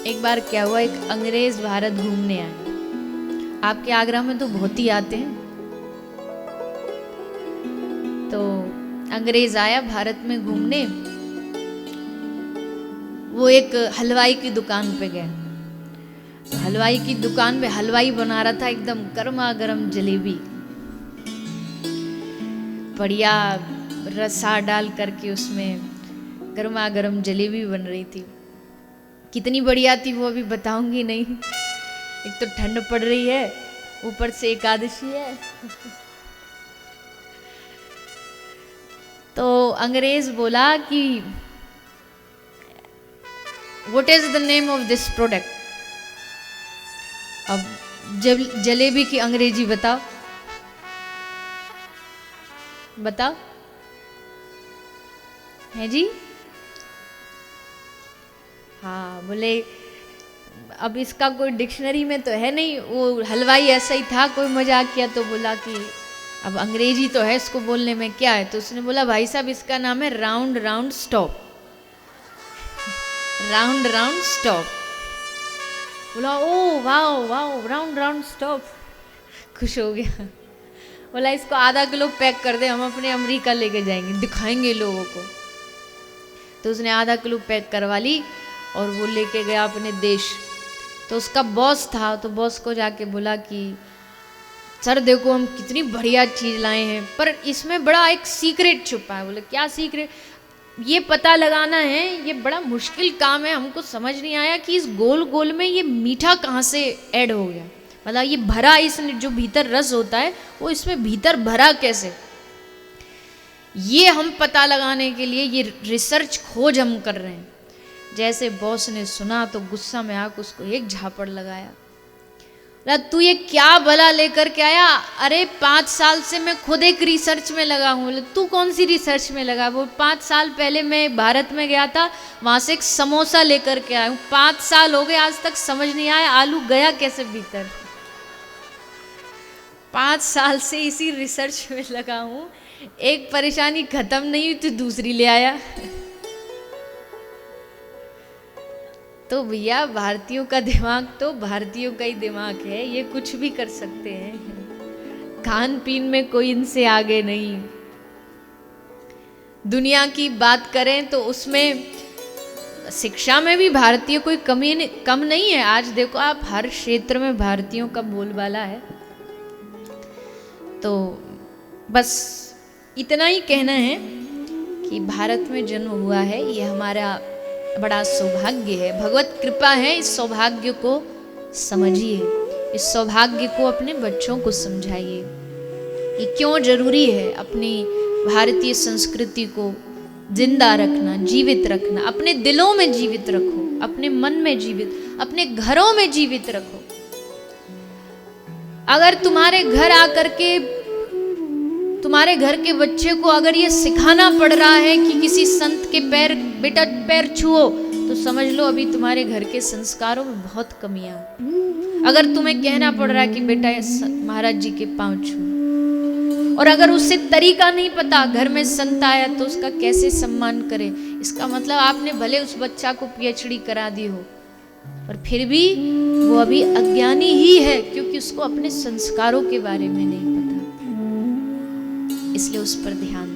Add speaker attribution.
Speaker 1: एक बार क्या हुआ, एक अंग्रेज भारत घूमने आए। आपके आगरा में तो बहुत ही आते हैं। तो अंग्रेज आया भारत में घूमने। वो एक हलवाई की दुकान पे गए। तो हलवाई की दुकान पे हलवाई बना रहा था एकदम गर्मा गर्म जलेबी, बढ़िया रसा डाल करके उसमें गर्मा गर्म जलेबी बन रही थी। कितनी बढ़िया थी वो अभी बताऊंगी नहीं। एक तो ठंड पड़ रही है, ऊपर से एकादशी है। तो अंग्रेज बोला कि what is the name of this product. अब जलेबी की अंग्रेजी बताओ, बताओ है जी। हाँ, बोले अब इसका कोई डिक्शनरी में तो है नहीं। वो हलवाई ऐसा ही था, कोई मजाक किया तो बोला कि अब अंग्रेजी तो है, इसको बोलने में क्या है। तो उसने बोला भाई साहब इसका नाम है round round stop, round round stop. बोला oh wow wow round round stop, खुश हो गया। बोला इसको आधा किलो पैक कर दे, हम अपने अमेरिका लेके जाएंगे, दिखाएंगे लोगों को। तो उसने आधा किलो पैक करवा ली और वो लेके गया अपने देश। तो उसका बॉस था, तो बॉस को जाके बोला कि सर देखो हम कितनी बढ़िया चीज़ लाए हैं, पर इसमें बड़ा एक सीक्रेट छुपा है। बोले क्या सीक्रेट? ये पता लगाना है, ये बड़ा मुश्किल काम है, हमको समझ नहीं आया कि इस गोल गोल में ये मीठा कहाँ से ऐड हो गया। मतलब ये भरा, इस जो भीतर रस होता है वो इसमें भीतर भरा कैसे, ये हम पता लगाने के लिए ये रिसर्च खोज हम कर रहे हैं। जैसे बॉस ने सुना तो गुस्सा में आकर उसको एक झापड़ लगाया। तू ये क्या भला लेकर के आया? अरे 5 साल से मैं खुद एक रिसर्च में लगा हूँ। बोले तू कौन सी रिसर्च में लगा? वो 5 साल पहले मैं भारत में गया था, वहाँ से एक समोसा लेकर के आया हूँ। 5 साल हो गए आज तक समझ नहीं आया आलू गया कैसे भीतर। 5 साल से इसी रिसर्च में लगा हूँ, एक परेशानी खत्म नहीं हुई तो दूसरी ले आया। तो भैया भारतीयों का दिमाग तो भारतीयों का ही दिमाग है, ये कुछ भी कर सकते हैं। खान पीन में कोई इनसे आगे नहीं। दुनिया की बात करें तो उसमें शिक्षा में भी भारतीय कोई कम नहीं है। आज देखो आप, हर क्षेत्र में भारतीयों का बोलबाला है। तो बस इतना ही कहना है कि भारत में जन्म हुआ है, ये हमारा बड़ा सौभाग्य है, भगवत कृपा है। इस सौभाग्य को समझिए, इस सौभाग्य को अपने बच्चों को समझाइए कि क्यों जरूरी है अपनी भारतीय संस्कृति को जिंदा रखना, जीवित रखना। अपने दिलों में जीवित रखो, अपने मन में जीवित, अपने घरों में जीवित रखो। अगर तुम्हारे घर आकर के तुम्हारे घर के बच्चे को अगर ये सिखाना पड़ रहा है कि किसी संत के पैर, बेटा पैर छुओ, तो समझ लो अभी तुम्हारे घर के संस्कारों में बहुत कमियां। अगर तुम्हें कहना पड़ रहा है कि बेटा महाराज जी के पांव छुओ, और अगर उससे तरीका नहीं पता, घर में संत आया तो उसका कैसे सम्मान करे, इसका मतलब आपने भले उस बच्चा को PhD करा दी हो, पर फिर भी वो अभी अज्ञानी ही है, क्योंकि उसको अपने संस्कारों के बारे में नहीं पता। इसलिए उस पर ध्यान